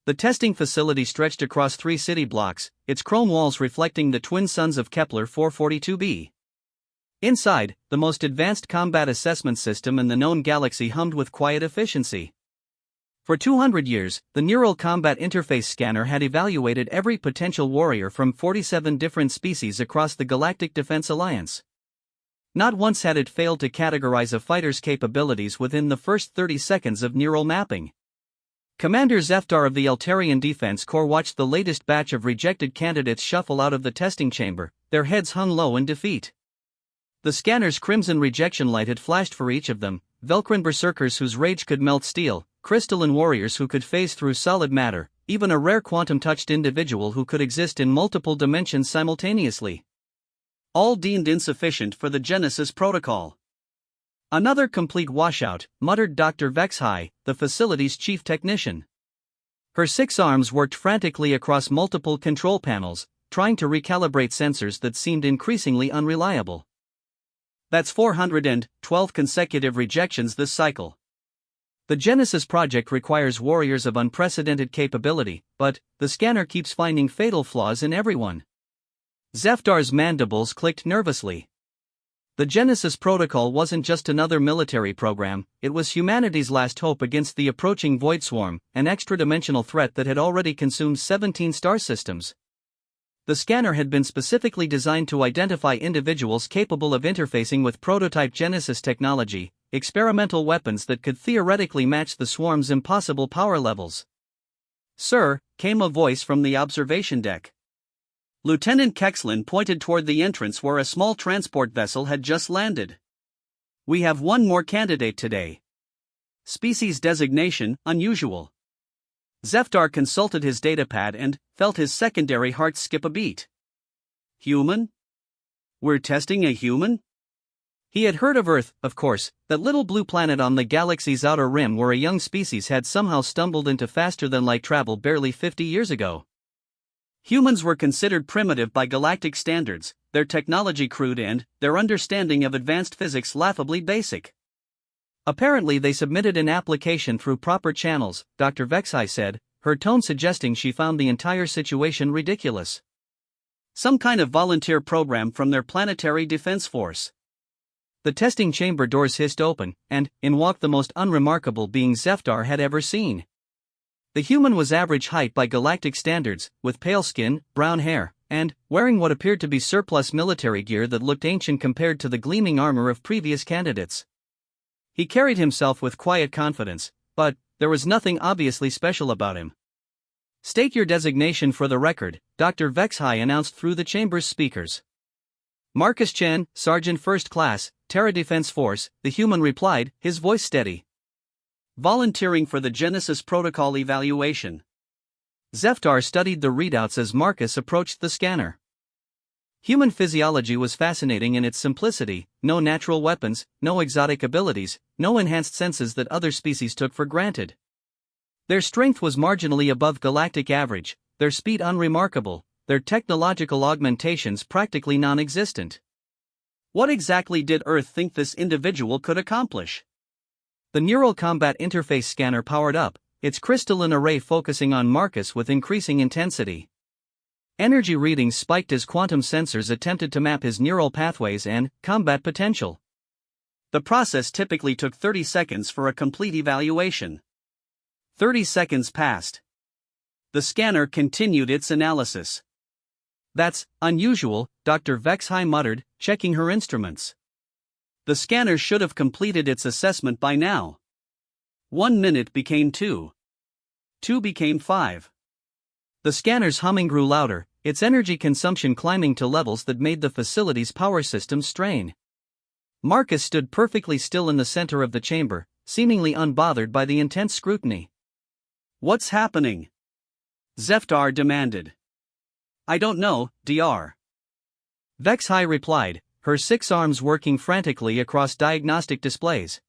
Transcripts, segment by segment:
The testing facility stretched across 3 city blocks, its chrome walls reflecting the twin suns of Kepler 442b. Inside, the most advanced combat assessment system in the known galaxy hummed with quiet efficiency. For 200 years, the Neural Combat Interface Scanner had evaluated every potential warrior from 47 different species across the Galactic Defense Alliance. Not once had it failed to categorize a fighter's capabilities within the first 30 seconds of neural mapping. Commander Zeftar of the Eltarian Defense Corps watched the latest batch of rejected candidates shuffle out of the testing chamber, their heads hung low in defeat. The scanner's crimson rejection light had flashed for each of them: Velcrin berserkers whose rage could melt steel, crystalline warriors who could phase through solid matter, even a rare quantum-touched individual who could exist in multiple dimensions simultaneously. All deemed insufficient for the Genesis protocol. "Another complete washout," muttered Dr. Vexhai, the facility's chief technician. Her 6 arms worked frantically across multiple control panels, trying to recalibrate sensors that seemed increasingly unreliable. "That's 412 consecutive rejections this cycle. The Genesis project requires warriors of unprecedented capability, but the scanner keeps finding fatal flaws in everyone." Zeftar's mandibles clicked nervously. The Genesis protocol wasn't just another military program, it was humanity's last hope against the approaching Void Swarm, an extra-dimensional threat that had already consumed 17 star systems. The scanner had been specifically designed to identify individuals capable of interfacing with prototype Genesis technology, experimental weapons that could theoretically match the swarm's impossible power levels. "Sir," came a voice from the observation deck. Lieutenant Kexlin pointed toward the entrance where a small transport vessel had just landed. "We have one more candidate today. Species designation, unusual." Zeftar consulted his datapad and felt his secondary heart skip a beat. "Human? We're testing a human?" He had heard of Earth, of course, that little blue planet on the galaxy's outer rim where a young species had somehow stumbled into faster-than-light travel barely 50 years ago. Humans were considered primitive by galactic standards, their technology crude and their understanding of advanced physics laughably basic. "Apparently they submitted an application through proper channels," Dr. Vexhai said, her tone suggesting she found the entire situation ridiculous. "Some kind of volunteer program from their planetary defense force." The testing chamber doors hissed open, and in walked the most unremarkable being Zeftar had ever seen. The human was average height by galactic standards, with pale skin, brown hair, and wearing what appeared to be surplus military gear that looked ancient compared to the gleaming armor of previous candidates. He carried himself with quiet confidence, but there was nothing obviously special about him. "State your designation for the record," Dr. Vexhai announced through the chamber's speakers. "Marcus Chen, Sergeant First Class, Terra Defense Force," the human replied, his voice steady. "Volunteering for the Genesis protocol evaluation." Zeftar studied the readouts as Marcus approached the scanner. Human physiology was fascinating in its simplicity: no natural weapons, no exotic abilities, no enhanced senses that other species took for granted. Their strength was marginally above galactic average, their speed unremarkable, their technological augmentations practically non-existent. What exactly did Earth think this individual could accomplish? The Neural Combat Interface Scanner powered up, its crystalline array focusing on Marcus with increasing intensity. Energy readings spiked as quantum sensors attempted to map his neural pathways and combat potential. The process typically took 30 seconds for a complete evaluation. 30 seconds passed. The scanner continued its analysis. "That's unusual," Dr. Vexhai muttered, checking her instruments. The scanner should have completed its assessment by now. 1 minute became 2. 2 became 5. The scanner's humming grew louder, its energy consumption climbing to levels that made the facility's power systems strain. Marcus stood perfectly still in the center of the chamber, seemingly unbothered by the intense scrutiny. "What's happening?" Zeftar demanded. "I don't know, Dr. Vexhai replied, her 6 arms working frantically across diagnostic displays.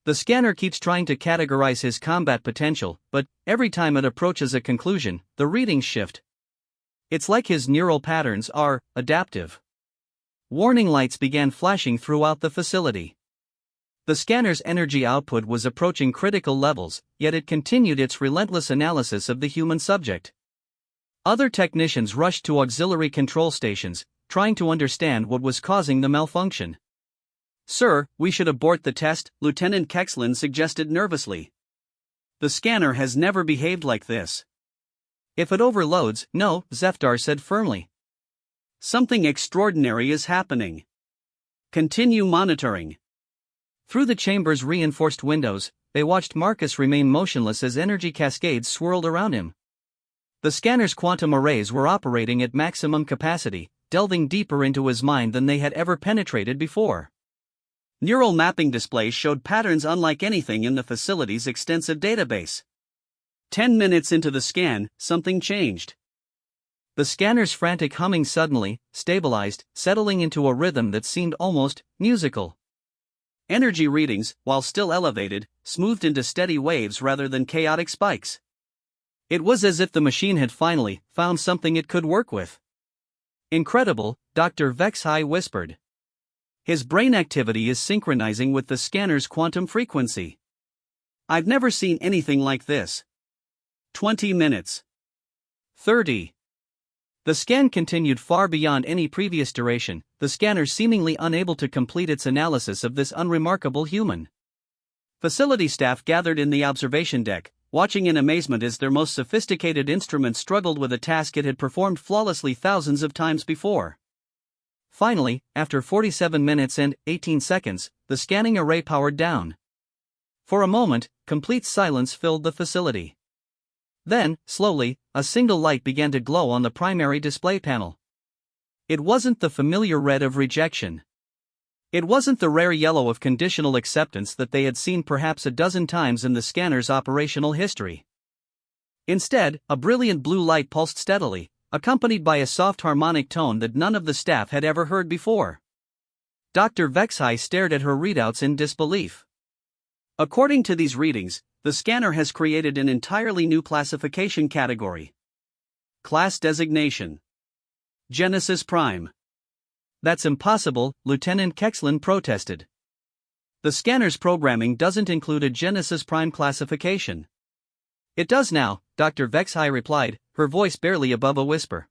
"The scanner keeps trying to categorize his combat potential, but every time it approaches a conclusion, the readings shift. It's like his neural patterns are adaptive." Warning lights began flashing throughout the facility. The scanner's energy output was approaching critical levels, yet it continued its relentless analysis of the human subject. Other technicians rushed to auxiliary control stations, trying to understand what was causing the malfunction. "Sir, we should abort the test," Lieutenant Kexlin suggested nervously. "The scanner has never behaved like this." "If it overloads, no," Zefdar said firmly. "Something extraordinary is happening. Continue monitoring." Through the chamber's reinforced windows, they watched Marcus remain motionless as energy cascades swirled around him. The scanner's quantum arrays were operating at maximum capacity, delving deeper into his mind than they had ever penetrated before. Neural mapping displays showed patterns unlike anything in the facility's extensive database. 10 minutes into the scan, something changed. The scanner's frantic humming suddenly stabilized, settling into a rhythm that seemed almost musical. Energy readings, while still elevated, smoothed into steady waves rather than chaotic spikes. It was as if the machine had finally found something it could work with. "Incredible," Dr. Vexhai whispered. "His brain activity is synchronizing with the scanner's quantum frequency. I've never seen anything like this." 20 minutes. 30. The scan continued far beyond any previous duration, the scanner seemingly unable to complete its analysis of this unremarkable human. Facility staff gathered in the observation deck, watching in amazement as their most sophisticated instrument struggled with a task it had performed flawlessly thousands of times before. Finally, after 47 minutes and 18 seconds, the scanning array powered down. For a moment, complete silence filled the facility. Then, slowly, a single light began to glow on the primary display panel. It wasn't the familiar red of rejection. It wasn't the rare yellow of conditional acceptance that they had seen perhaps a dozen times in the scanner's operational history. Instead, a brilliant blue light pulsed steadily, accompanied by a soft harmonic tone that none of the staff had ever heard before. Dr. Vexhai stared at her readouts in disbelief. According to these readings, the scanner has created an entirely new classification category. Class designation: Genesis Prime. "That's impossible," Lieutenant Kexlin protested. "The scanner's programming doesn't include a Genesis Prime classification." "It does now," Dr. Vexhai replied, her voice barely above a whisper.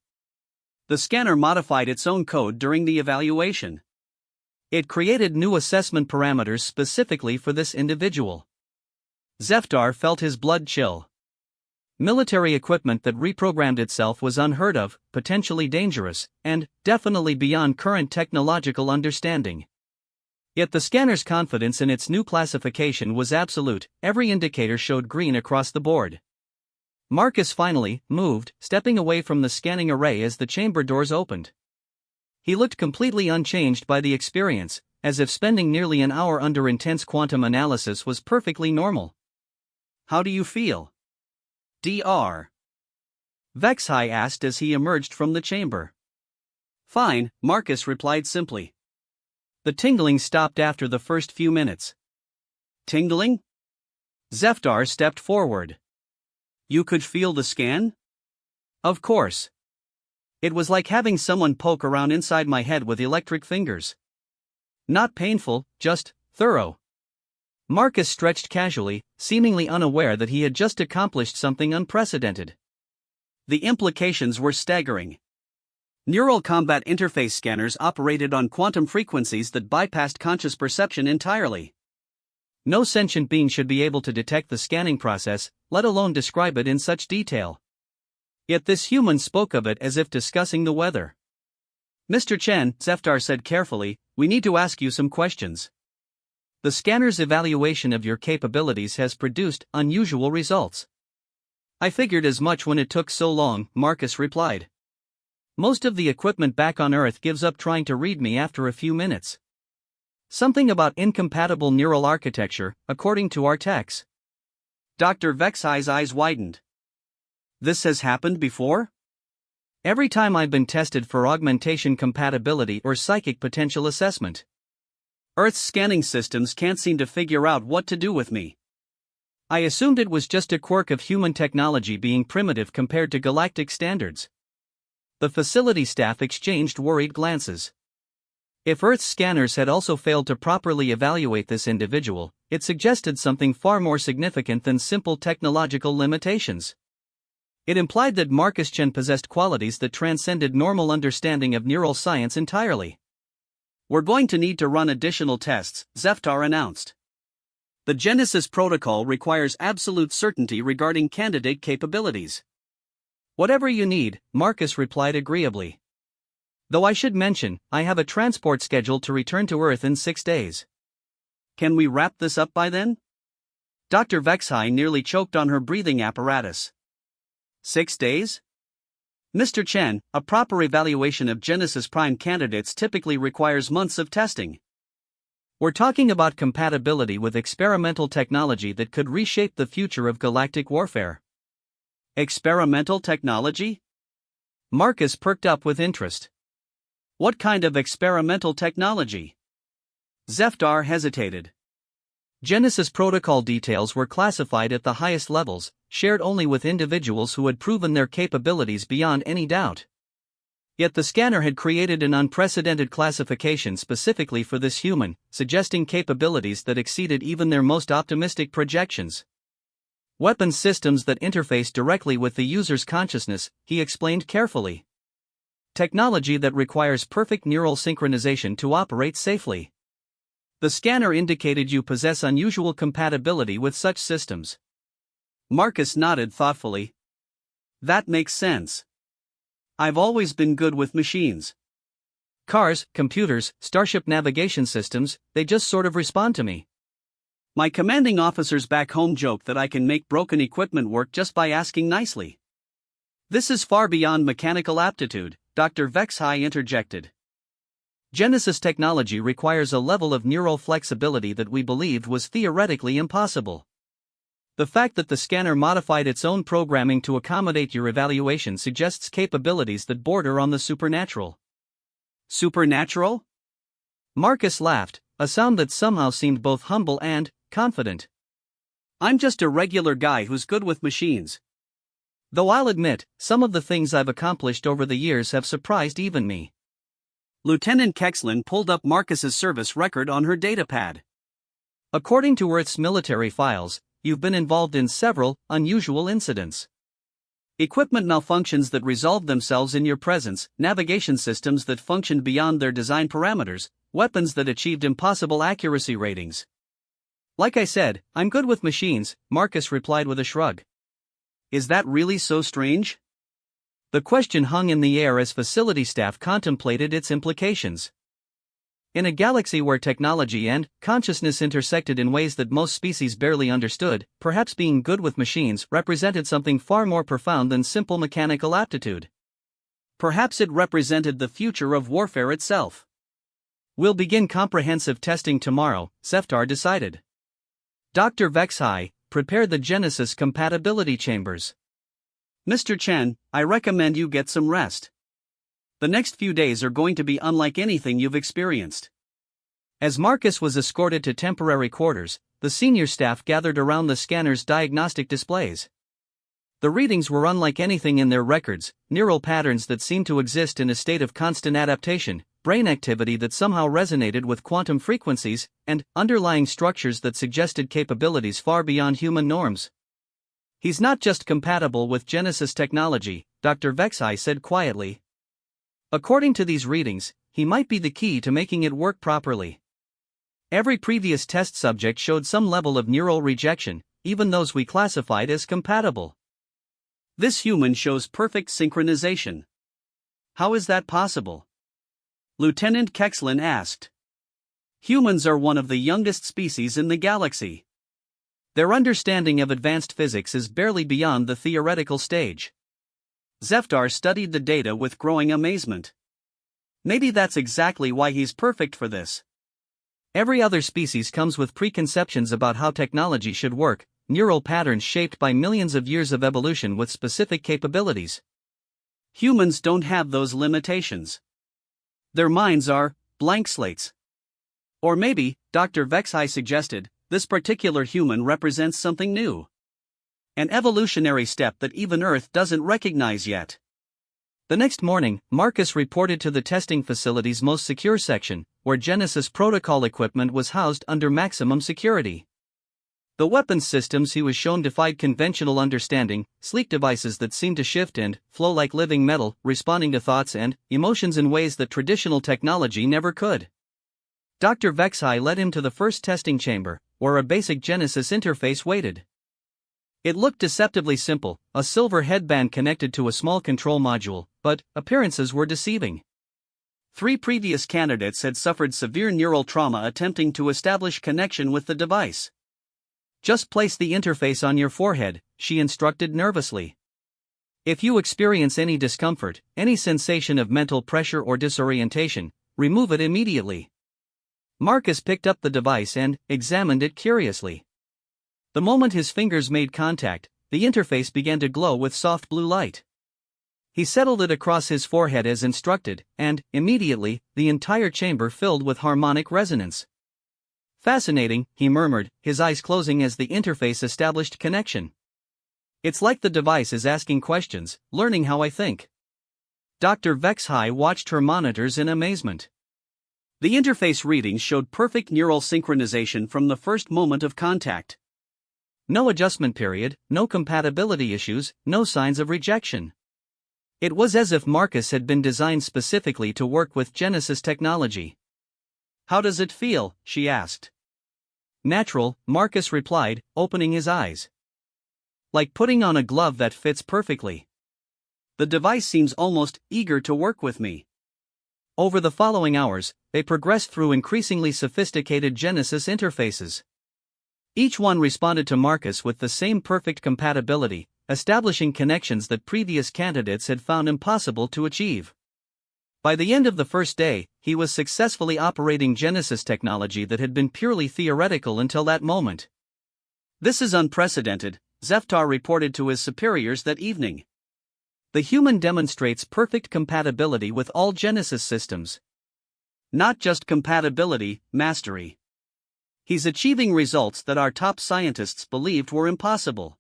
"The scanner modified its own code during the evaluation. It created new assessment parameters specifically for this individual." Zefdar felt his blood chill. Military equipment that reprogrammed itself was unheard of, potentially dangerous, and definitely beyond current technological understanding. Yet the scanner's confidence in its new classification was absolute. Every indicator showed green across the board. Marcus finally moved, stepping away from the scanning array as the chamber doors opened. He looked completely unchanged by the experience, as if spending nearly an hour under intense quantum analysis was perfectly normal. "How do you feel, Dr. Vexhai asked as he emerged from the chamber. "Fine," Marcus replied simply. The tingling stopped after the first few minutes. "Tingling?" Zefdar stepped forward. "You could feel the scan?" "Of course. It was like having someone poke around inside my head with electric fingers. Not painful, just thorough." Marcus stretched casually, seemingly unaware that he had just accomplished something unprecedented. The implications were staggering. Neural combat interface scanners operated on quantum frequencies that bypassed conscious perception entirely. No sentient being should be able to detect the scanning process, let alone describe it in such detail. Yet this human spoke of it as if discussing the weather. "Mr. Chen," Zefdar said carefully, "we need to ask you some questions. The scanner's evaluation of your capabilities has produced unusual results." "I figured as much when it took so long," Marcus replied. "Most of the equipment back on Earth gives up trying to read me after a few minutes. Something about incompatible neural architecture, according to our techs." Dr. Vexhai's eyes widened. "This has happened before?" "Every time I've been tested for augmentation compatibility or psychic potential assessment. Earth's scanning systems can't seem to figure out what to do with me. I assumed it was just a quirk of human technology being primitive compared to galactic standards." The facility staff exchanged worried glances. If Earth's scanners had also failed to properly evaluate this individual, it suggested something far more significant than simple technological limitations. It implied that Marcus Chen possessed qualities that transcended normal understanding of neural science entirely. "We're going to need to run additional tests," Zeftar announced. "The Genesis protocol requires absolute certainty regarding candidate capabilities." "Whatever you need," Marcus replied agreeably. "Though I should mention, I have a transport scheduled to return to Earth in 6 days. Can we wrap this up by then?" Dr. Vexhai nearly choked on her breathing apparatus. 6 days? "Mr. Chen, a proper evaluation of Genesis Prime candidates typically requires months of testing. We're talking about compatibility with experimental technology that could reshape the future of galactic warfare." "Experimental technology?" Marcus perked up with interest. "What kind of experimental technology?" Zeftar hesitated. Genesis protocol details were classified at the highest levels, shared only with individuals who had proven their capabilities beyond any doubt. Yet the scanner had created an unprecedented classification specifically for this human, suggesting capabilities that exceeded even their most optimistic projections. "Weapons systems that interface directly with the user's consciousness," he explained carefully. "Technology that requires perfect neural synchronization to operate safely. The scanner indicated you possess unusual compatibility with such systems." Marcus nodded thoughtfully. "That makes sense. I've always been good with machines. Cars, computers, starship navigation systems, they just sort of respond to me. My commanding officers back home joke that I can make broken equipment work just by asking nicely." "This is far beyond mechanical aptitude," Dr. Vexhai interjected. "Genesis technology requires a level of neural flexibility that we believed was theoretically impossible. The fact that the scanner modified its own programming to accommodate your evaluation suggests capabilities that border on the supernatural." "Supernatural?" Marcus laughed, a sound that somehow seemed both humble and confident. "I'm just a regular guy who's good with machines. Though I'll admit, some of the things I've accomplished over the years have surprised even me." Lieutenant Kexlin pulled up Marcus's service record on her datapad. "According to Earth's military files, you've been involved in several unusual incidents. Equipment malfunctions that resolved themselves in your presence, navigation systems that functioned beyond their design parameters, weapons that achieved impossible accuracy ratings." "Like I said, I'm good with machines," Marcus replied with a shrug. "Is that really so strange?" The question hung in the air as facility staff contemplated its implications. In a galaxy where technology and consciousness intersected in ways that most species barely understood, perhaps being good with machines represented something far more profound than simple mechanical aptitude. Perhaps it represented the future of warfare itself. "We'll begin comprehensive testing tomorrow," Zeftar decided. Dr. Vexhai prepared the Genesis compatibility chambers. "Mr. Chen, I recommend you get some rest. The next few days are going to be unlike anything you've experienced." As Marcus was escorted to temporary quarters, the senior staff gathered around the scanner's diagnostic displays. The readings were unlike anything in their records, neural patterns that seemed to exist in a state of constant adaptation, brain activity that somehow resonated with quantum frequencies, and underlying structures that suggested capabilities far beyond human norms. "He's not just compatible with Genesis technology," Dr. Vexhai said quietly. "According to these readings, he might be the key to making it work properly. Every previous test subject showed some level of neural rejection, even those we classified as compatible. This human shows perfect synchronization. How is that possible?" Lieutenant Kexlin asked. "Humans are one of the youngest species in the galaxy. Their understanding of advanced physics is barely beyond the theoretical stage." Zeftar studied the data with growing amazement. "Maybe that's exactly why he's perfect for this. Every other species comes with preconceptions about how technology should work, neural patterns shaped by millions of years of evolution with specific capabilities. Humans don't have those limitations. Their minds are blank slates. Or maybe, Dr. Vexhai suggested, this particular human represents something new. An evolutionary step that even Earth doesn't recognize yet." The next morning, Marcus reported to the testing facility's most secure section, where Genesis protocol equipment was housed under maximum security. The weapons systems he was shown defied conventional understanding, sleek devices that seemed to shift and flow like living metal, responding to thoughts and emotions in ways that traditional technology never could. Dr. Vexhai led him to the first testing chamber, where a basic Genesis interface waited. It looked deceptively simple, a silver headband connected to a small control module, but appearances were deceiving. 3 previous candidates had suffered severe neural trauma attempting to establish connection with the device. Just place the interface on your forehead, she instructed nervously. If you experience any discomfort, any sensation of mental pressure or disorientation, remove it immediately. Marcus picked up the device and examined it curiously. The moment his fingers made contact, the interface began to glow with soft blue light. He settled it across his forehead as instructed, and, immediately, the entire chamber filled with harmonic resonance. Fascinating, he murmured, his eyes closing as the interface established connection. It's like the device is asking questions, learning how I think. Dr. Vexhai watched her monitors in amazement. The interface readings showed perfect neural synchronization from the first moment of contact. No adjustment period, no compatibility issues, no signs of rejection. It was as if Marcus had been designed specifically to work with Genesis technology. How does it feel? She asked. Natural, Marcus replied, opening his eyes. Like putting on a glove that fits perfectly. The device seems almost eager to work with me. Over the following hours, they progressed through increasingly sophisticated Genesis interfaces. Each one responded to Marcus with the same perfect compatibility, establishing connections that previous candidates had found impossible to achieve. By the end of the first day, he was successfully operating Genesis technology that had been purely theoretical until that moment. This is unprecedented, Zeftar reported to his superiors that evening. The human demonstrates perfect compatibility with all Genesis systems. Not just compatibility, mastery. He's achieving results that our top scientists believed were impossible.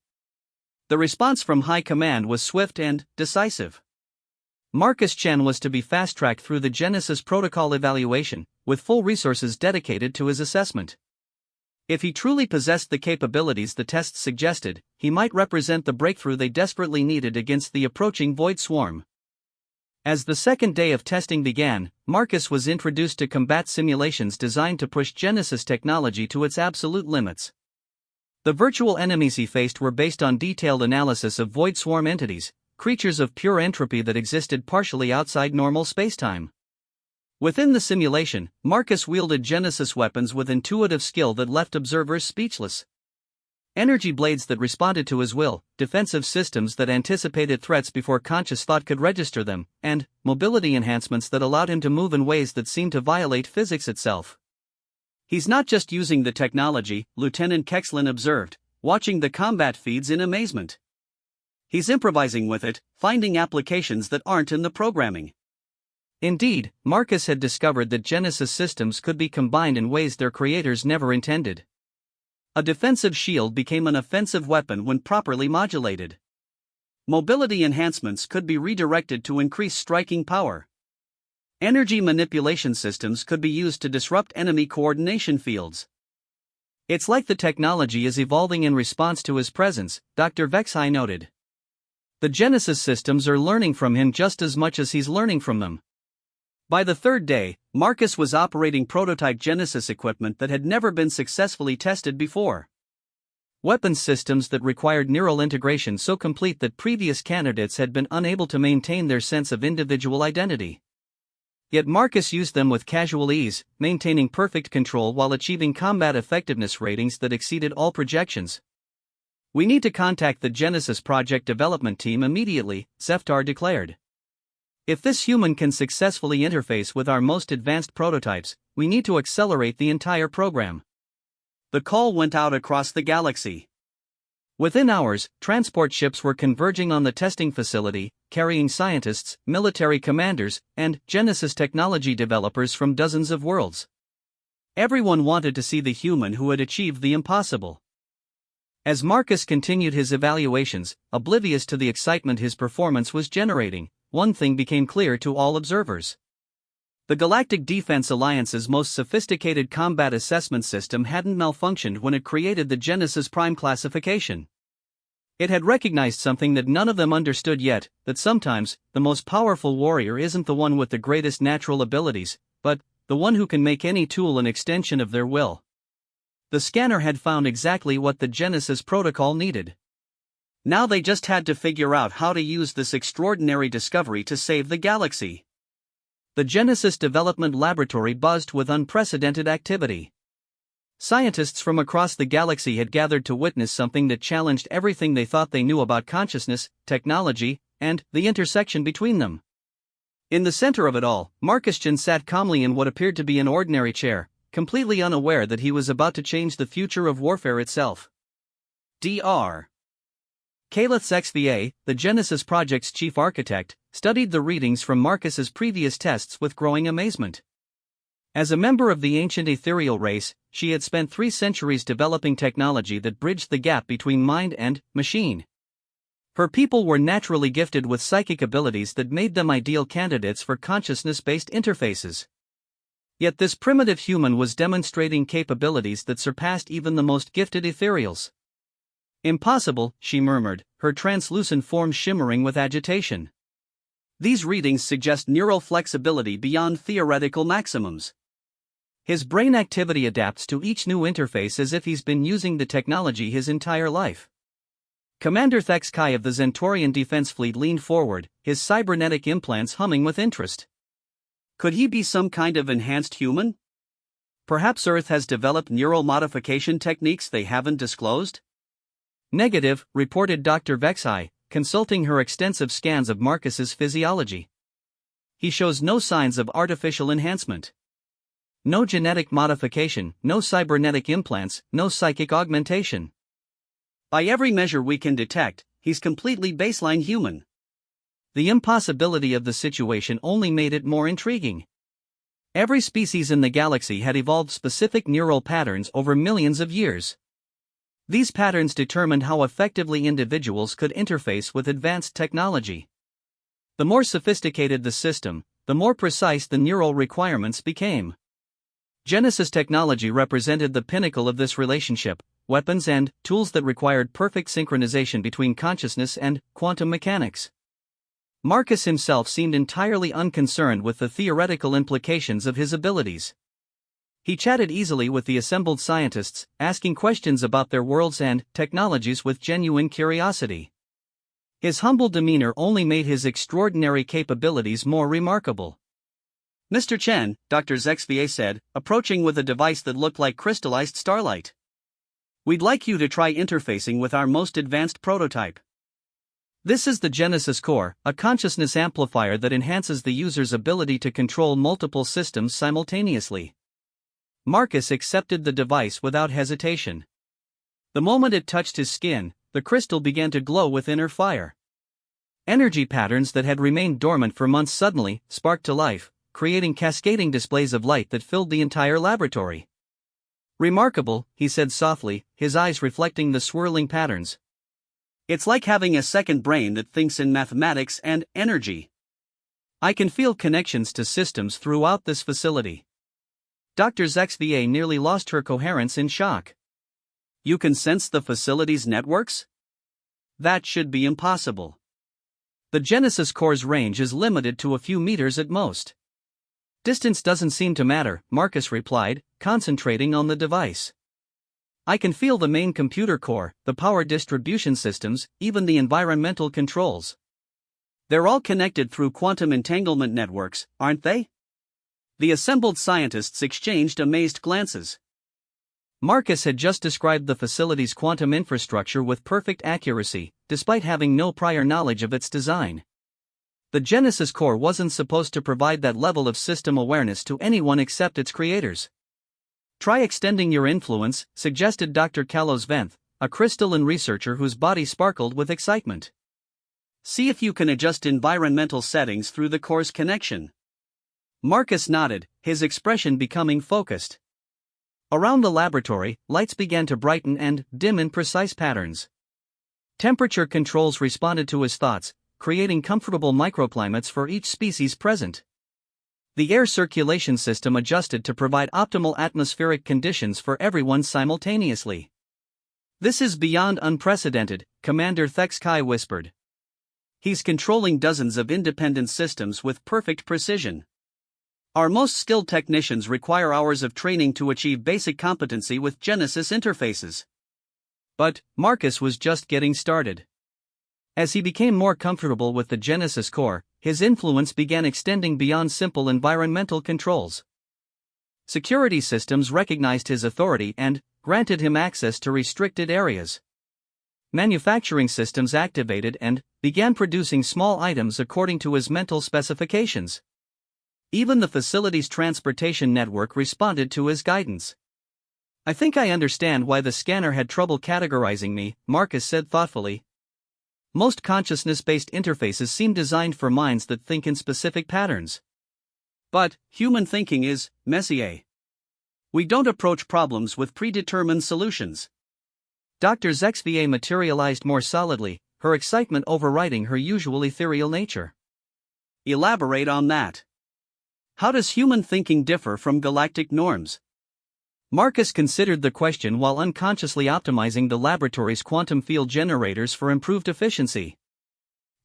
The response from high command was swift and decisive. Marcus Chen was to be fast-tracked through the Genesis protocol evaluation, with full resources dedicated to his assessment. If he truly possessed the capabilities the tests suggested, he might represent the breakthrough they desperately needed against the approaching Void Swarm. As the second day of testing began, Marcus was introduced to combat simulations designed to push Genesis technology to its absolute limits. The virtual enemies he faced were based on detailed analysis of Void Swarm entities, creatures of pure entropy that existed partially outside normal spacetime. Within the simulation, Marcus wielded Genesis weapons with intuitive skill that left observers speechless. Energy blades that responded to his will, defensive systems that anticipated threats before conscious thought could register them, and mobility enhancements that allowed him to move in ways that seemed to violate physics itself. He's not just using the technology, Lieutenant Kexlin observed, watching the combat feeds in amazement. He's improvising with it, finding applications that aren't in the programming. Indeed, Marcus had discovered that Genesis systems could be combined in ways their creators never intended. A defensive shield became an offensive weapon when properly modulated. Mobility enhancements could be redirected to increase striking power. Energy manipulation systems could be used to disrupt enemy coordination fields. It's like the technology is evolving in response to his presence, Dr. Vexhai noted. The Genesis systems are learning from him just as much as he's learning from them. By the third day, Marcus was operating prototype Genesis equipment that had never been successfully tested before. Weapons systems that required neural integration so complete that previous candidates had been unable to maintain their sense of individual identity. Yet Marcus used them with casual ease, maintaining perfect control while achieving combat effectiveness ratings that exceeded all projections. "We need to contact the Genesis project development team immediately," Zeftar declared. "If this human can successfully interface with our most advanced prototypes, we need to accelerate the entire program." The call went out across the galaxy. Within hours, transport ships were converging on the testing facility, carrying scientists, military commanders, and Genesis technology developers from dozens of worlds. Everyone wanted to see the human who had achieved the impossible. As Marcus continued his evaluations, oblivious to the excitement his performance was generating, one thing became clear to all observers. The Galactic Defense Alliance's most sophisticated combat assessment system hadn't malfunctioned when it created the Genesis Prime classification. It had recognized something that none of them understood yet, that sometimes, the most powerful warrior isn't the one with the greatest natural abilities, but the one who can make any tool an extension of their will. The scanner had found exactly what the Genesis protocol needed. Now they just had to figure out how to use this extraordinary discovery to save the galaxy. The Genesis Development Laboratory buzzed with unprecedented activity. Scientists from across the galaxy had gathered to witness something that challenged everything they thought they knew about consciousness, technology, and the intersection between them. In the center of it all, Marcus Chen sat calmly in what appeared to be an ordinary chair, completely unaware that he was about to change the future of warfare itself. Dr. Kaleth's HFY, the Genesis Project's chief architect, studied the readings from Marcus's previous tests with growing amazement. As a member of the ancient ethereal race, she had spent 3 centuries developing technology that bridged the gap between mind and machine. Her people were naturally gifted with psychic abilities that made them ideal candidates for consciousness-based interfaces. Yet this primitive human was demonstrating capabilities that surpassed even the most gifted ethereals. "Impossible," she murmured, her translucent form shimmering with agitation. "These readings suggest neural flexibility beyond theoretical maximums. His brain activity adapts to each new interface as if he's been using the technology his entire life." Commander Thex Kai of the Zentorian Defense Fleet leaned forward, his cybernetic implants humming with interest. "Could he be some kind of enhanced human? Perhaps Earth has developed neural modification techniques they haven't disclosed?" "Negative," reported Dr. Vexai, consulting her extensive scans of Marcus's physiology. "He shows no signs of artificial enhancement. No genetic modification, no cybernetic implants, no psychic augmentation. By every measure we can detect, he's completely baseline human." The impossibility of the situation only made it more intriguing. Every species in the galaxy had evolved specific neural patterns over millions of years. These patterns determined how effectively individuals could interface with advanced technology. The more sophisticated the system, the more precise the neural requirements became. Genesis technology represented the pinnacle of this relationship, weapons and tools that required perfect synchronization between consciousness and quantum mechanics. Marcus himself seemed entirely unconcerned with the theoretical implications of his abilities. He chatted easily with the assembled scientists, asking questions about their worlds and technologies with genuine curiosity. His humble demeanor only made his extraordinary capabilities more remarkable. "Mr. Chen," Dr. Zexvier said, approaching with a device that looked like crystallized starlight. "We'd like you to try interfacing with our most advanced prototype. This is the Genesis Core, a consciousness amplifier that enhances the user's ability to control multiple systems simultaneously." Marcus accepted the device without hesitation. The moment it touched his skin, the crystal began to glow with inner fire. Energy patterns that had remained dormant for months suddenly sparked to life, creating cascading displays of light that filled the entire laboratory. "Remarkable," he said softly, his eyes reflecting the swirling patterns. "It's like having a second brain that thinks in mathematics and energy. I can feel connections to systems throughout this facility." Dr. Zexvier nearly lost her coherence in shock. "You can sense the facility's networks? That should be impossible. The Genesis Core's range is limited to a few meters at most." "Distance doesn't seem to matter," Marcus replied, concentrating on the device. "I can feel the main computer core, the power distribution systems, even the environmental controls. They're all connected through quantum entanglement networks, aren't they?" The assembled scientists exchanged amazed glances. Marcus had just described the facility's quantum infrastructure with perfect accuracy, despite having no prior knowledge of its design. The Genesis Core wasn't supposed to provide that level of system awareness to anyone except its creators. "Try extending your influence," suggested Dr. Kalos Venth, a crystalline researcher whose body sparkled with excitement. "See if you can adjust environmental settings through the core's connection." Marcus nodded, his expression becoming focused. Around the laboratory, lights began to brighten and dim in precise patterns. Temperature controls responded to his thoughts, creating comfortable microclimates for each species present. The air circulation system adjusted to provide optimal atmospheric conditions for everyone simultaneously. "This is beyond unprecedented," Commander Thexkai whispered. "He's controlling dozens of independent systems with perfect precision. Our most skilled technicians require hours of training to achieve basic competency with Genesis interfaces." But Marcus was just getting started. As he became more comfortable with the Genesis core, his influence began extending beyond simple environmental controls. Security systems recognized his authority and granted him access to restricted areas. Manufacturing systems activated and began producing small items according to his mental specifications. Even the facility's transportation network responded to his guidance. "I think I understand why the scanner had trouble categorizing me," Marcus said thoughtfully. "Most consciousness-based interfaces seem designed for minds that think in specific patterns. But human thinking is messier. We don't approach problems with predetermined solutions." Dr. XVA materialized more solidly, her excitement overriding her usual ethereal nature. "Elaborate on that. How does human thinking differ from galactic norms?" Marcus considered the question while unconsciously optimizing the laboratory's quantum field generators for improved efficiency.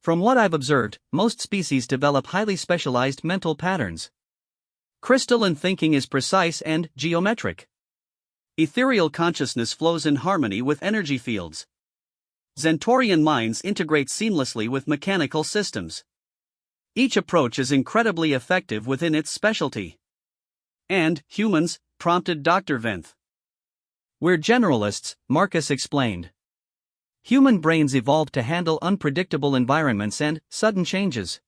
"From what I've observed, most species develop highly specialized mental patterns. Crystalline thinking is precise and geometric. Ethereal consciousness flows in harmony with energy fields. Xentorian minds integrate seamlessly with mechanical systems. Each approach is incredibly effective within its specialty." "And humans?" prompted Dr. Venth. "We're generalists," Marcus explained. "Human brains evolved to handle unpredictable environments and sudden changes.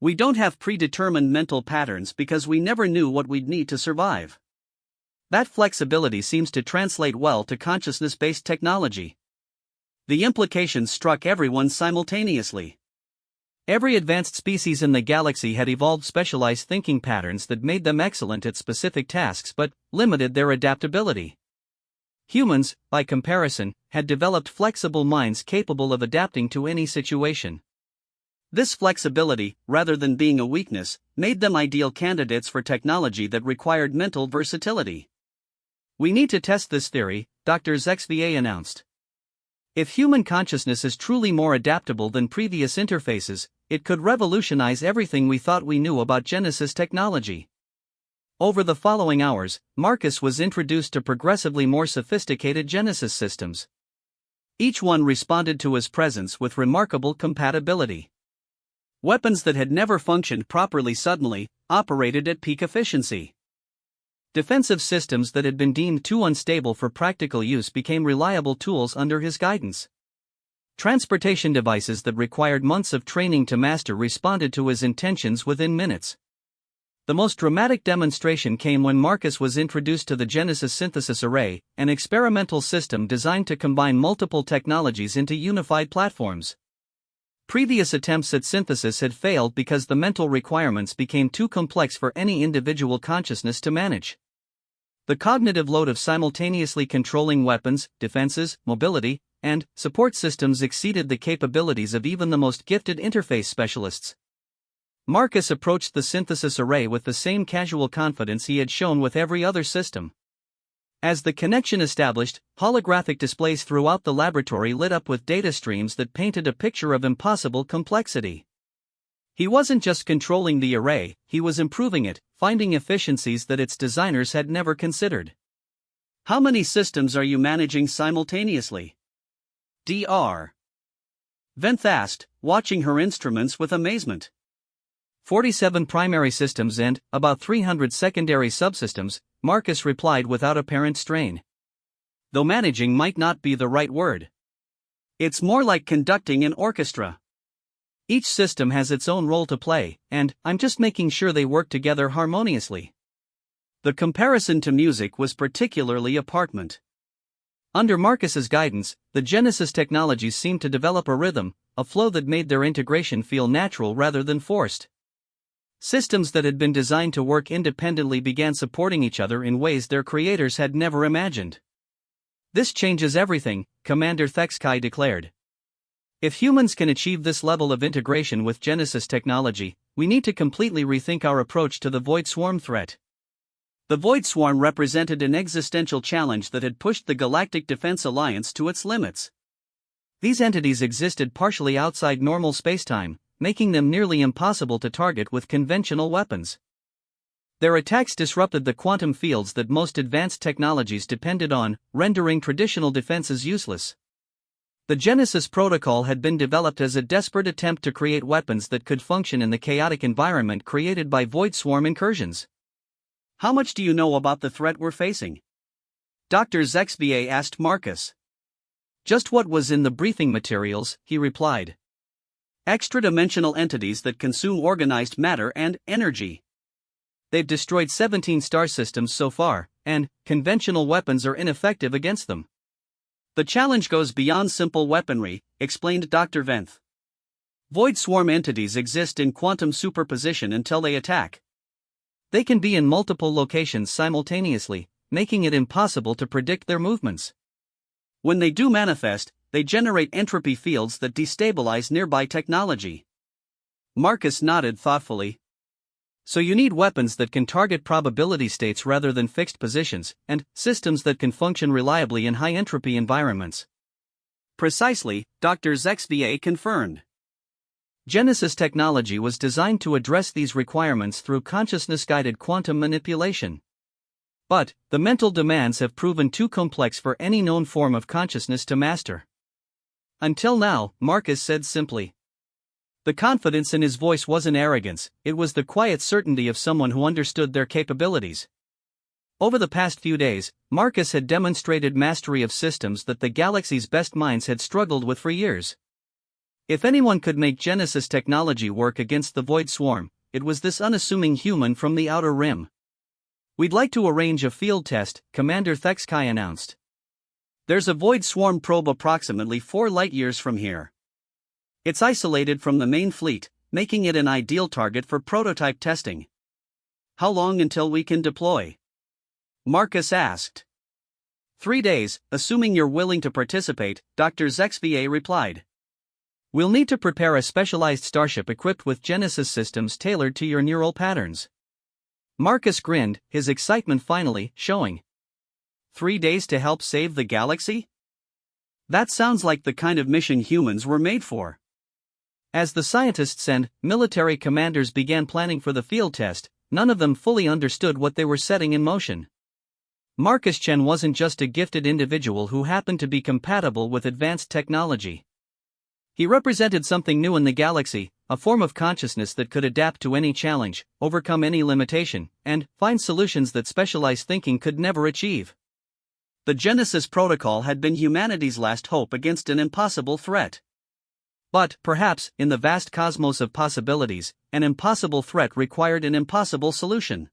We don't have predetermined mental patterns because we never knew what we'd need to survive. That flexibility seems to translate well to consciousness-based technology." The implications struck everyone simultaneously. Every advanced species in the galaxy had evolved specialized thinking patterns that made them excellent at specific tasks but limited their adaptability. Humans, by comparison, had developed flexible minds capable of adapting to any situation. This flexibility, rather than being a weakness, made them ideal candidates for technology that required mental versatility. "We need to test this theory," Dr. XVA announced. "If human consciousness is truly more adaptable than previous interfaces, it could revolutionize everything we thought we knew about Genesis technology." Over the following hours, Marcus was introduced to progressively more sophisticated Genesis systems. Each one responded to his presence with remarkable compatibility. Weapons that had never functioned properly suddenly operated at peak efficiency. Defensive systems that had been deemed too unstable for practical use became reliable tools under his guidance. Transportation devices that required months of training to master responded to his intentions within minutes. The most dramatic demonstration came when Marcus was introduced to the Genesis Synthesis Array, an experimental system designed to combine multiple technologies into unified platforms. Previous attempts at synthesis had failed because the mental requirements became too complex for any individual consciousness to manage. The cognitive load of simultaneously controlling weapons, defenses, mobility, and support systems exceeded the capabilities of even the most gifted interface specialists. Marcus approached the synthesis array with the same casual confidence he had shown with every other system. As the connection established, holographic displays throughout the laboratory lit up with data streams that painted a picture of impossible complexity. He wasn't just controlling the array, he was improving it, finding efficiencies that its designers had never considered. "How many systems are you managing simultaneously?" Dr. Venth asked, watching her instruments with amazement. 47 primary systems and about 300 secondary subsystems, Marcus replied without apparent strain. "Though managing might not be the right word. It's more like conducting an orchestra. Each system has its own role to play, and I'm just making sure they work together harmoniously." The comparison to music was particularly apparent. Under Marcus's guidance, the Genesis technologies seemed to develop a rhythm, a flow that made their integration feel natural rather than forced. Systems that had been designed to work independently began supporting each other in ways their creators had never imagined. "This changes everything," Commander Thexkai declared. If humans can achieve this level of integration with Genesis technology, we need to completely rethink our approach to the Void Swarm threat. The Void Swarm represented an existential challenge that had pushed the Galactic Defense Alliance to its limits. These entities existed partially outside normal spacetime, making them nearly impossible to target with conventional weapons. Their attacks disrupted the quantum fields that most advanced technologies depended on, rendering traditional defenses useless. The Genesis protocol had been developed as a desperate attempt to create weapons that could function in the chaotic environment created by Void Swarm incursions. How much do you know about the threat we're facing? Dr. Zexbier asked Marcus. Just what was in the briefing materials, he replied. Extra-dimensional entities that consume organized matter and energy. They've destroyed 17 star systems so far, and conventional weapons are ineffective against them. The challenge goes beyond simple weaponry, explained Dr. Venth. Void Swarm entities exist in quantum superposition until they attack. They can be in multiple locations simultaneously, making it impossible to predict their movements. When they do manifest, they generate entropy fields that destabilize nearby technology. Marcus nodded thoughtfully. So you need weapons that can target probability states rather than fixed positions, and systems that can function reliably in high-entropy environments. Precisely, Dr. Zexbier confirmed. Genesis technology was designed to address these requirements through consciousness-guided quantum manipulation. But, the mental demands have proven too complex for any known form of consciousness to master. Until now, Marcus said simply. The confidence in his voice wasn't arrogance, it was the quiet certainty of someone who understood their capabilities. Over the past few days, Marcus had demonstrated mastery of systems that the galaxy's best minds had struggled with for years. If anyone could make Genesis technology work against the Void Swarm, it was this unassuming human from the Outer Rim. We'd like to arrange a field test, Commander Thexkai announced. There's a Void Swarm probe approximately 4 light-years from here. It's isolated from the main fleet, making it an ideal target for prototype testing. How long until we can deploy? Marcus asked. 3 days, assuming you're willing to participate, Dr. Zexbier replied. We'll need to prepare a specialized starship equipped with Genesis systems tailored to your neural patterns. Marcus grinned, his excitement finally showing. 3 days to help save the galaxy? That sounds like the kind of mission humans were made for. As the scientists and military commanders began planning for the field test, none of them fully understood what they were setting in motion. Marcus Chen wasn't just a gifted individual who happened to be compatible with advanced technology. He represented something new in the galaxy, a form of consciousness that could adapt to any challenge, overcome any limitation, and find solutions that specialized thinking could never achieve. The Genesis protocol had been humanity's last hope against an impossible threat. But, perhaps, in the vast cosmos of possibilities, an impossible threat required an impossible solution.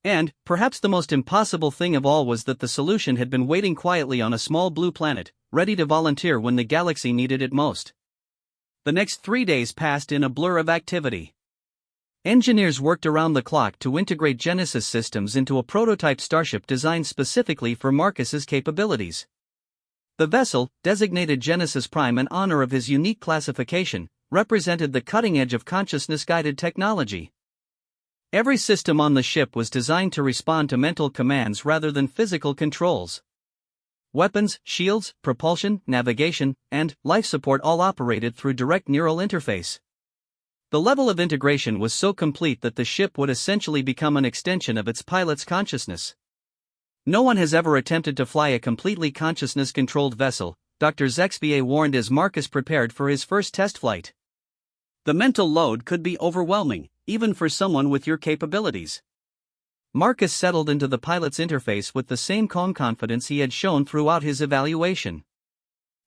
And, perhaps the most impossible thing of all was that the solution had been waiting quietly on a small blue planet, ready to volunteer when the galaxy needed it most. The next 3 days passed in a blur of activity. Engineers worked around the clock to integrate Genesis systems into a prototype starship designed specifically for Marcus's capabilities. The vessel, designated Genesis Prime in honor of his unique classification, represented the cutting edge of consciousness-guided technology. Every system on the ship was designed to respond to mental commands rather than physical controls. Weapons, shields, propulsion, navigation, and life support all operated through direct neural interface. The level of integration was so complete that the ship would essentially become an extension of its pilot's consciousness. No one has ever attempted to fly a completely consciousness-controlled vessel, Dr. Zexbier warned as Marcus prepared for his first test flight. The mental load could be overwhelming, even for someone with your capabilities. Marcus settled into the pilot's interface with the same calm confidence he had shown throughout his evaluation.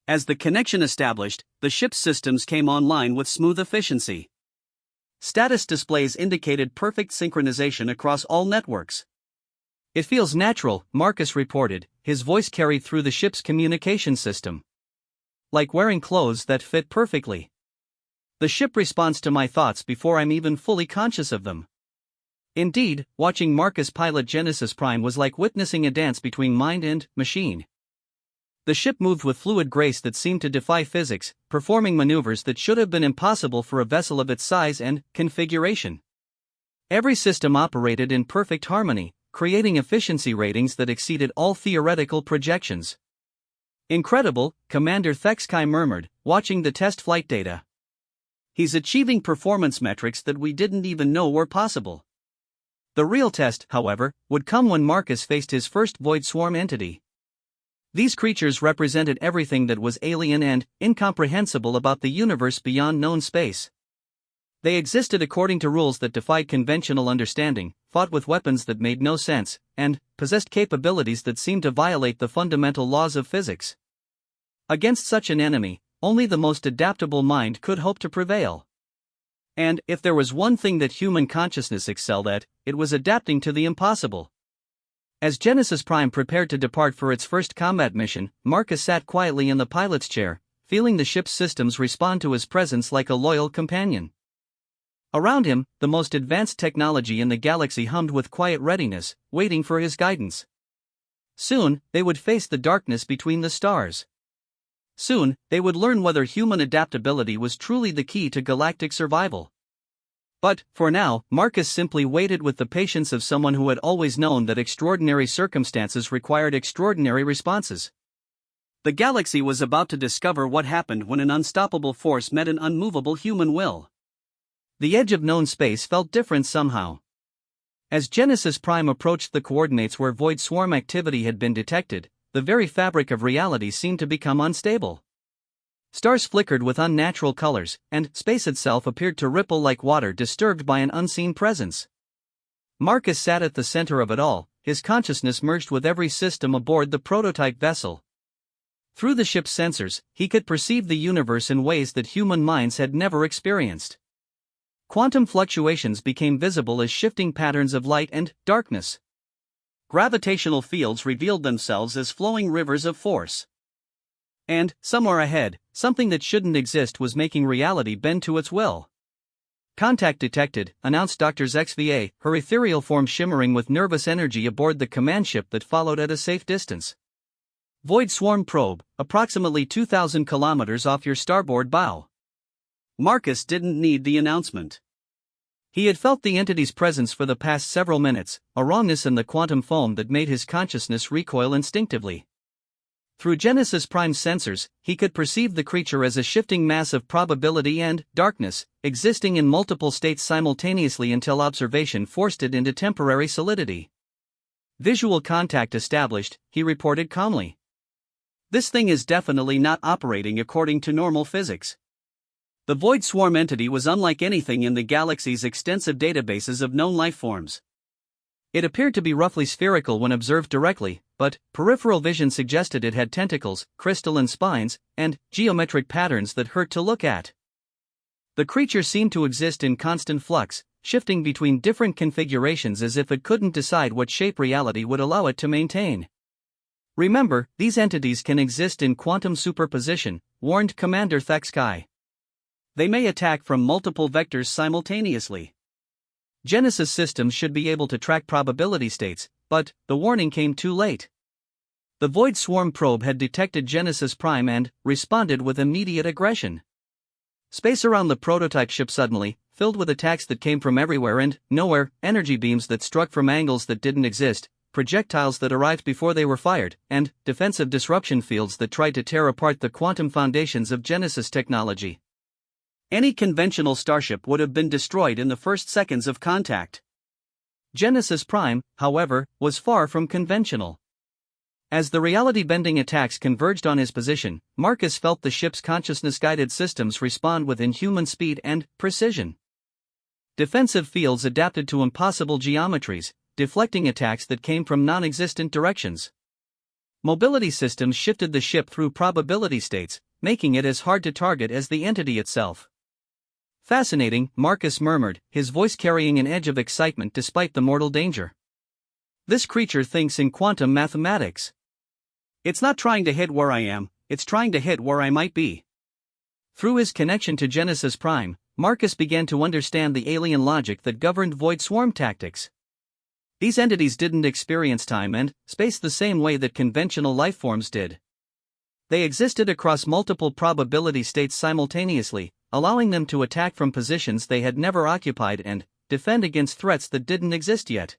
As the connection established, the ship's systems came online with smooth efficiency. Status displays indicated perfect synchronization across all networks. It feels natural, Marcus reported, his voice carried through the ship's communication system. Like wearing clothes that fit perfectly. The ship responds to my thoughts before I'm even fully conscious of them. Indeed, watching Marcus pilot Genesis Prime was like witnessing a dance between mind and machine. The ship moved with fluid grace that seemed to defy physics, performing maneuvers that should have been impossible for a vessel of its size and configuration. Every system operated in perfect harmony, creating efficiency ratings that exceeded all theoretical projections. "Incredible," Commander Thexkai murmured, watching the test flight data. "He's achieving performance metrics that we didn't even know were possible." The real test, however, would come when Marcus faced his first Void Swarm entity. These creatures represented everything that was alien and incomprehensible about the universe beyond known space. They existed according to rules that defied conventional understanding, fought with weapons that made no sense, and possessed capabilities that seemed to violate the fundamental laws of physics. Against such an enemy, only the most adaptable mind could hope to prevail. And if there was one thing that human consciousness excelled at, it was adapting to the impossible. As Genesis Prime prepared to depart for its first combat mission, Marcus sat quietly in the pilot's chair, feeling the ship's systems respond to his presence like a loyal companion. Around him, the most advanced technology in the galaxy hummed with quiet readiness, waiting for his guidance. Soon, they would face the darkness between the stars. Soon, they would learn whether human adaptability was truly the key to galactic survival. But, for now, Marcus simply waited with the patience of someone who had always known that extraordinary circumstances required extraordinary responses. The galaxy was about to discover what happened when an unstoppable force met an unmovable human will. The edge of known space felt different somehow. As Genesis Prime approached the coordinates where Void Swarm activity had been detected, the very fabric of reality seemed to become unstable. Stars flickered with unnatural colors, and space itself appeared to ripple like water disturbed by an unseen presence. Marcus sat at the center of it all, his consciousness merged with every system aboard the prototype vessel. Through the ship's sensors, he could perceive the universe in ways that human minds had never experienced. Quantum fluctuations became visible as shifting patterns of light and darkness. Gravitational fields revealed themselves as flowing rivers of force. And, somewhere ahead, something that shouldn't exist was making reality bend to its will. "Contact detected," announced Dr. XVA, her ethereal form shimmering with nervous energy aboard the command ship that followed at a safe distance. "Void Swarm probe, approximately 2,000 kilometers off your starboard bow." Marcus didn't need the announcement. He had felt the entity's presence for the past several minutes, a wrongness in the quantum foam that made his consciousness recoil instinctively. Through Genesis Prime's sensors, he could perceive the creature as a shifting mass of probability and darkness, existing in multiple states simultaneously until observation forced it into temporary solidity. "Visual contact established," he reported calmly. "This thing is definitely not operating according to normal physics." The Void Swarm entity was unlike anything in the galaxy's extensive databases of known lifeforms. It appeared to be roughly spherical when observed directly, but peripheral vision suggested it had tentacles, crystalline spines, and geometric patterns that hurt to look at. The creature seemed to exist in constant flux, shifting between different configurations as if it couldn't decide what shape reality would allow it to maintain. "Remember, these entities can exist in quantum superposition," warned Commander Thexkai. "They may attack from multiple vectors simultaneously." Genesis systems should be able to track probability states, but the warning came too late. The Void Swarm probe had detected Genesis Prime and responded with immediate aggression. Space around the prototype ship suddenly filled with attacks that came from everywhere and nowhere, energy beams that struck from angles that didn't exist, projectiles that arrived before they were fired, and defensive disruption fields that tried to tear apart the quantum foundations of Genesis technology. Any conventional starship would have been destroyed in the first seconds of contact. Genesis Prime, however, was far from conventional. As the reality-bending attacks converged on his position, Marcus felt the ship's consciousness-guided systems respond with inhuman speed and precision. Defensive fields adapted to impossible geometries, deflecting attacks that came from non-existent directions. Mobility systems shifted the ship through probability states, making it as hard to target as the entity itself. "Fascinating," Marcus murmured, his voice carrying an edge of excitement despite the mortal danger. "This creature thinks in quantum mathematics. It's not trying to hit where I am, it's trying to hit where I might be." Through his connection to Genesis Prime, Marcus began to understand the alien logic that governed Void Swarm tactics. These entities didn't experience time and space the same way that conventional lifeforms did. They existed across multiple probability states simultaneously, allowing them to attack from positions they had never occupied and defend against threats that didn't exist yet.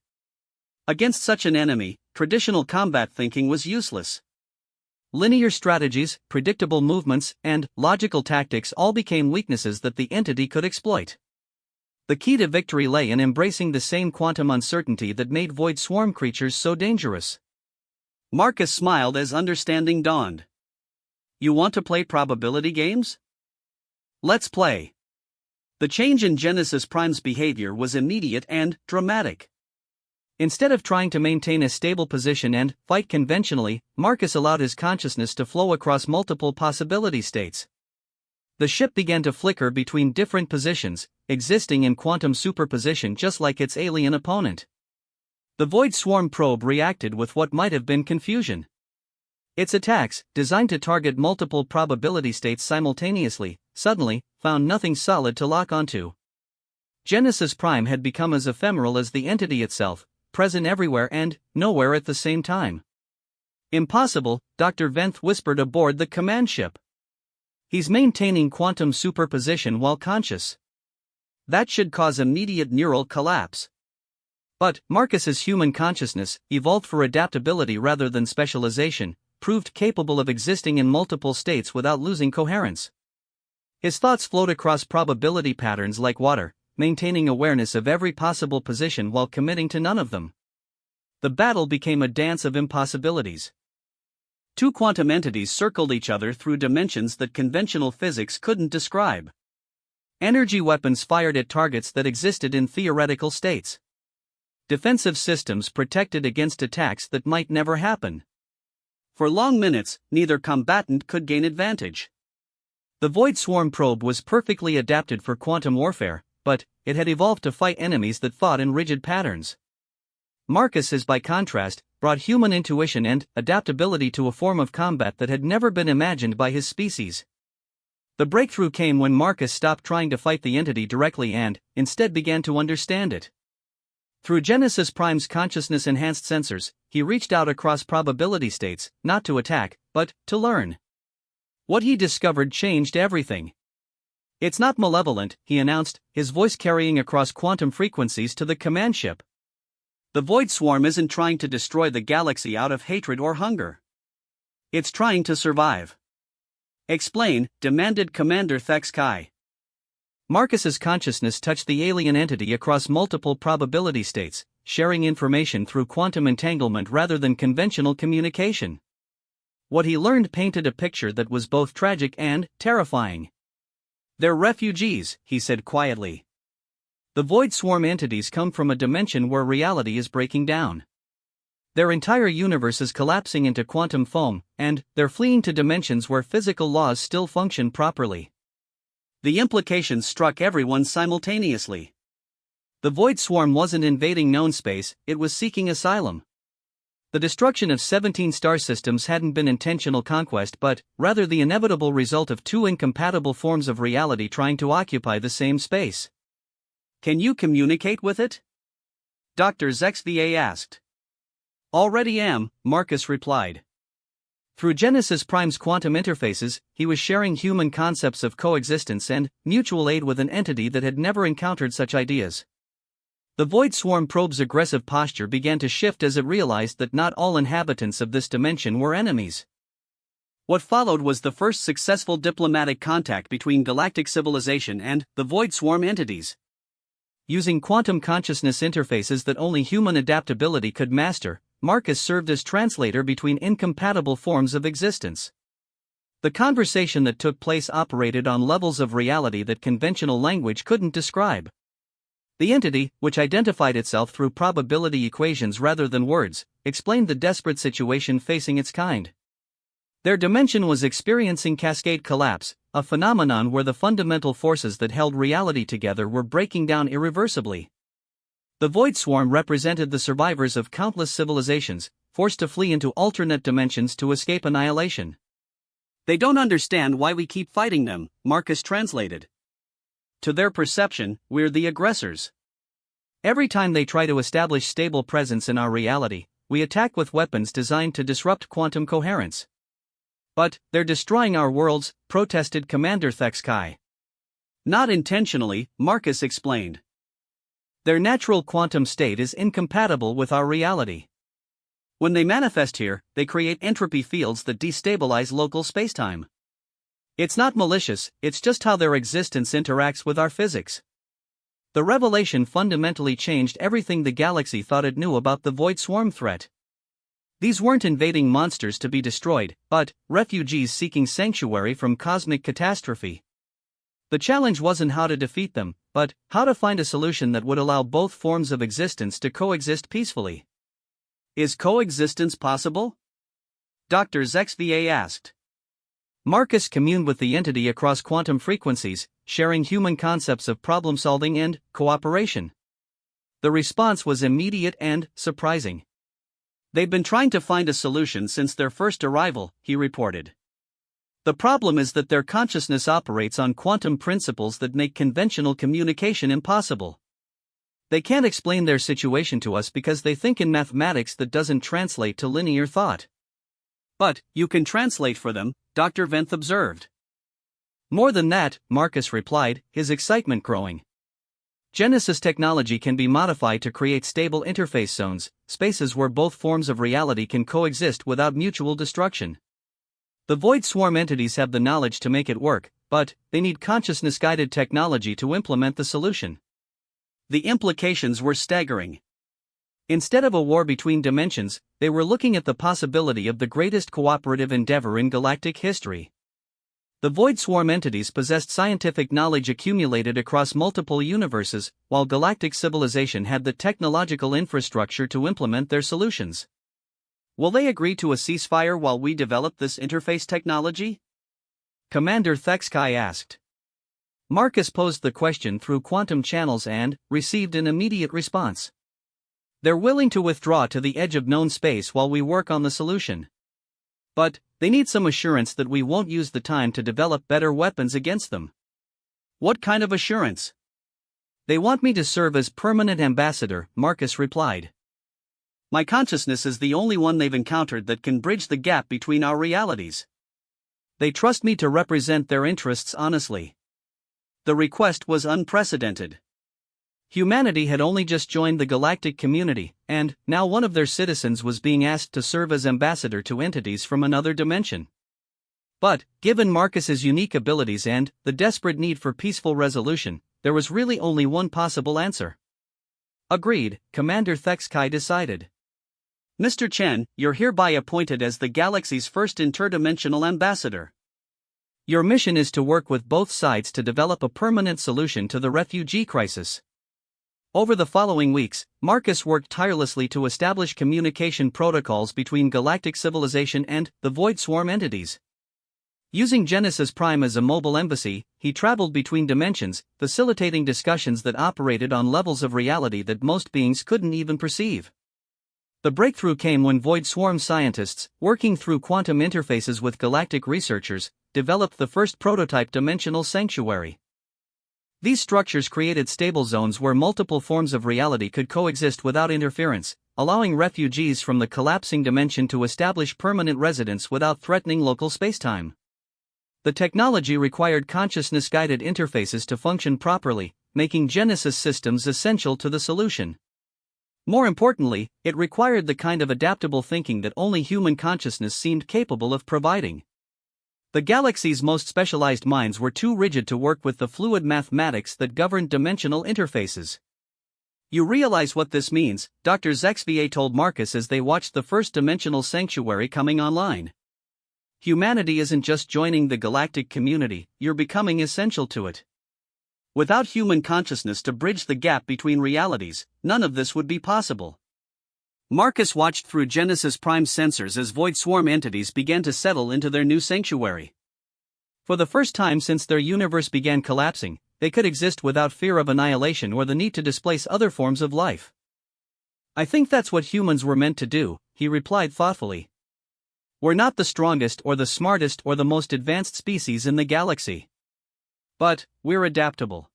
Against such an enemy, traditional combat thinking was useless. Linear strategies, predictable movements, and logical tactics all became weaknesses that the entity could exploit. The key to victory lay in embracing the same quantum uncertainty that made void swarm creatures so dangerous. Marcus smiled as understanding dawned. You want to play probability games? Let's play. The change in Genesis Prime's behavior was immediate and dramatic. Instead of trying to maintain a stable position and fight conventionally, Marcus allowed his consciousness to flow across multiple possibility states. The ship began to flicker between different positions, existing in quantum superposition just like its alien opponent. The Void Swarm probe reacted with what might have been confusion. Its attacks, designed to target multiple probability states simultaneously, suddenly found nothing solid to lock onto. Genesis Prime had become as ephemeral as the entity itself, present everywhere and nowhere at the same time. Impossible, Dr. Venth whispered aboard the command ship. He's maintaining quantum superposition while conscious. That should cause immediate neural collapse. But Marcus's human consciousness, evolved for adaptability rather than specialization, proved capable of existing in multiple states without losing coherence. His thoughts flowed across probability patterns like water, maintaining awareness of every possible position while committing to none of them. The battle became a dance of impossibilities. Two quantum entities circled each other through dimensions that conventional physics couldn't describe. Energy weapons fired at targets that existed in theoretical states. Defensive systems protected against attacks that might never happen. For long minutes, neither combatant could gain advantage. The Void Swarm probe was perfectly adapted for quantum warfare, but it had evolved to fight enemies that fought in rigid patterns. Marcus has, by contrast, brought human intuition and adaptability to a form of combat that had never been imagined by his species. The breakthrough came when Marcus stopped trying to fight the entity directly and, instead, began to understand it. Through Genesis Prime's consciousness-enhanced sensors, he reached out across probability states, not to attack, but to learn. What he discovered changed everything. It's not malevolent, he announced, his voice carrying across quantum frequencies to the command ship. The Void Swarm isn't trying to destroy the galaxy out of hatred or hunger. It's trying to survive. Explain, demanded Commander Thex Kai. Marcus's consciousness touched the alien entity across multiple probability states, sharing information through quantum entanglement rather than conventional communication. What he learned painted a picture that was both tragic and terrifying. They're refugees, he said quietly. The Void Swarm entities come from a dimension where reality is breaking down. Their entire universe is collapsing into quantum foam, and they're fleeing to dimensions where physical laws still function properly. The implications struck everyone simultaneously. The Void Swarm wasn't invading known space, it was seeking asylum. The destruction of 17 star systems hadn't been intentional conquest but, rather the inevitable result of two incompatible forms of reality trying to occupy the same space. Can you communicate with it? Dr. ZXVA asked. Already am, Marcus replied. Through Genesis Prime's quantum interfaces, he was sharing human concepts of coexistence and mutual aid with an entity that had never encountered such ideas. The Void Swarm probe's aggressive posture began to shift as it realized that not all inhabitants of this dimension were enemies. What followed was the first successful diplomatic contact between galactic civilization and the Void Swarm entities. Using quantum consciousness interfaces that only human adaptability could master, Marcus served as translator between incompatible forms of existence. The conversation that took place operated on levels of reality that conventional language couldn't describe. The entity, which identified itself through probability equations rather than words, explained the desperate situation facing its kind. Their dimension was experiencing cascade collapse, a phenomenon where the fundamental forces that held reality together were breaking down irreversibly. The Void Swarm represented the survivors of countless civilizations, forced to flee into alternate dimensions to escape annihilation. They don't understand why we keep fighting them, Marcus translated. To their perception, we're the aggressors. Every time they try to establish stable presence in our reality, we attack with weapons designed to disrupt quantum coherence. But they're destroying our worlds, protested Commander Thexkai. Not intentionally, Marcus explained. Their natural quantum state is incompatible with our reality. When they manifest here, they create entropy fields that destabilize local spacetime. It's not malicious, it's just how their existence interacts with our physics. The revelation fundamentally changed everything the galaxy thought it knew about the Void Swarm threat. These weren't invading monsters to be destroyed, but refugees seeking sanctuary from cosmic catastrophe. The challenge wasn't how to defeat them, but how to find a solution that would allow both forms of existence to coexist peacefully. Is coexistence possible? Dr. XVA asked. Marcus communed with the entity across quantum frequencies, sharing human concepts of problem-solving and cooperation. The response was immediate and surprising. They've been trying to find a solution since their first arrival, he reported. The problem is that their consciousness operates on quantum principles that make conventional communication impossible. They can't explain their situation to us because they think in mathematics that doesn't translate to linear thought. But you can translate for them, Dr. Venth observed. More than that, Marcus replied, his excitement growing. Genesis technology can be modified to create stable interface zones, spaces where both forms of reality can coexist without mutual destruction. The Void Swarm entities have the knowledge to make it work, but they need consciousness-guided technology to implement the solution. The implications were staggering. Instead of a war between dimensions, they were looking at the possibility of the greatest cooperative endeavor in galactic history. The Void Swarm entities possessed scientific knowledge accumulated across multiple universes, while galactic civilization had the technological infrastructure to implement their solutions. Will they agree to a ceasefire while we develop this interface technology? Commander Thexkai asked. Marcus posed the question through quantum channels and received an immediate response. They're willing to withdraw to the edge of known space while we work on the solution. But they need some assurance that we won't use the time to develop better weapons against them. What kind of assurance? They want me to serve as permanent ambassador, Marcus replied. My consciousness is the only one they've encountered that can bridge the gap between our realities. They trust me to represent their interests honestly. The request was unprecedented. Humanity had only just joined the galactic community, and now one of their citizens was being asked to serve as ambassador to entities from another dimension. But, given Marcus's unique abilities and the desperate need for peaceful resolution, there was really only one possible answer. Agreed, Commander Thexkai decided. Mr. Chen, you're hereby appointed as the galaxy's first interdimensional ambassador. Your mission is to work with both sides to develop a permanent solution to the refugee crisis. Over the following weeks, Marcus worked tirelessly to establish communication protocols between galactic civilization and the Void Swarm entities. Using Genesis Prime as a mobile embassy, he traveled between dimensions, facilitating discussions that operated on levels of reality that most beings couldn't even perceive. The breakthrough came when Void Swarm scientists, working through quantum interfaces with galactic researchers, developed the first prototype dimensional sanctuary. These structures created stable zones where multiple forms of reality could coexist without interference, allowing refugees from the collapsing dimension to establish permanent residence without threatening local spacetime. The technology required consciousness-guided interfaces to function properly, making Genesis systems essential to the solution. More importantly, it required the kind of adaptable thinking that only human consciousness seemed capable of providing. The galaxy's most specialized minds were too rigid to work with the fluid mathematics that governed dimensional interfaces. You realize what this means, Dr. XVA told Marcus as they watched the first dimensional sanctuary coming online. Humanity isn't just joining the galactic community, you're becoming essential to it. Without human consciousness to bridge the gap between realities, none of this would be possible. Marcus watched through Genesis Prime sensors as Void Swarm entities began to settle into their new sanctuary. For the first time since their universe began collapsing, they could exist without fear of annihilation or the need to displace other forms of life. I think that's what humans were meant to do, he replied thoughtfully. We're not the strongest or the smartest or the most advanced species in the galaxy. But we're adaptable.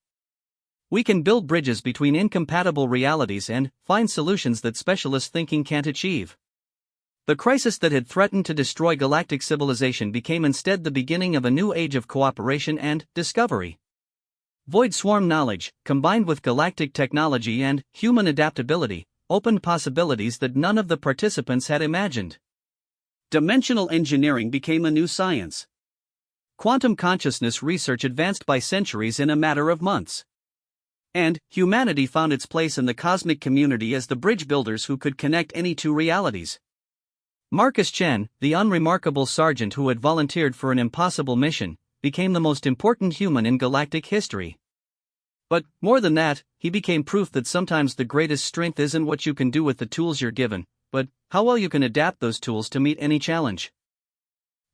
We can build bridges between incompatible realities and find solutions that specialist thinking can't achieve. The crisis that had threatened to destroy galactic civilization became instead the beginning of a new age of cooperation and discovery. Void swarm knowledge, combined with galactic technology and human adaptability, opened possibilities that none of the participants had imagined. Dimensional engineering became a new science. Quantum consciousness research advanced by centuries in a matter of months. And humanity found its place in the cosmic community as the bridge builders who could connect any two realities. Marcus Chen, the unremarkable sergeant who had volunteered for an impossible mission, became the most important human in galactic history. But, more than that, he became proof that sometimes the greatest strength isn't what you can do with the tools you're given, but how well you can adapt those tools to meet any challenge.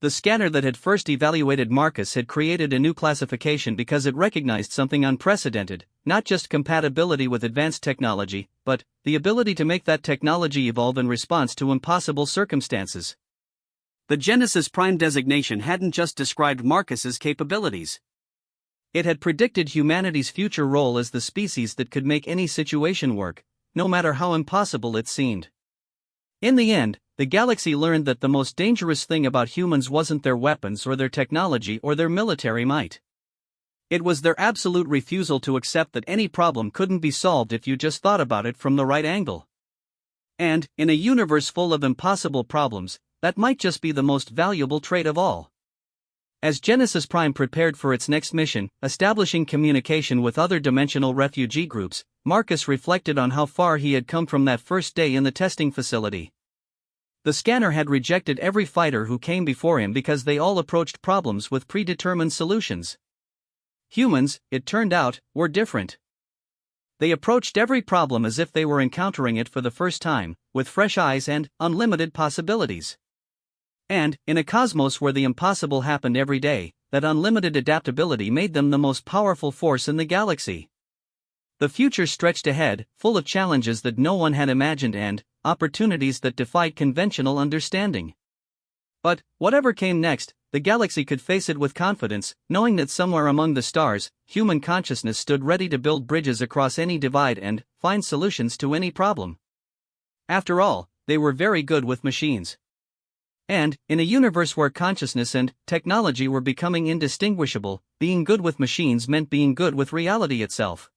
The scanner that had first evaluated Marcus had created a new classification because it recognized something unprecedented, not just compatibility with advanced technology, but the ability to make that technology evolve in response to impossible circumstances. The Genesis Prime designation hadn't just described Marcus's capabilities. It had predicted humanity's future role as the species that could make any situation work, no matter how impossible it seemed. In the end, the galaxy learned that the most dangerous thing about humans wasn't their weapons or their technology or their military might. It was their absolute refusal to accept that any problem couldn't be solved if you just thought about it from the right angle. And, in a universe full of impossible problems, that might just be the most valuable trait of all. As Genesis Prime prepared for its next mission, establishing communication with other dimensional refugee groups, Marcus reflected on how far he had come from that first day in the testing facility. The scanner had rejected every fighter who came before him because they all approached problems with predetermined solutions. Humans, it turned out, were different. They approached every problem as if they were encountering it for the first time, with fresh eyes and unlimited possibilities. And, in a cosmos where the impossible happened every day, that unlimited adaptability made them the most powerful force in the galaxy. The future stretched ahead, full of challenges that no one had imagined and opportunities that defied conventional understanding. But, whatever came next, the galaxy could face it with confidence, knowing that somewhere among the stars, human consciousness stood ready to build bridges across any divide and find solutions to any problem. After all, they were very good with machines. And, in a universe where consciousness and technology were becoming indistinguishable, being good with machines meant being good with reality itself.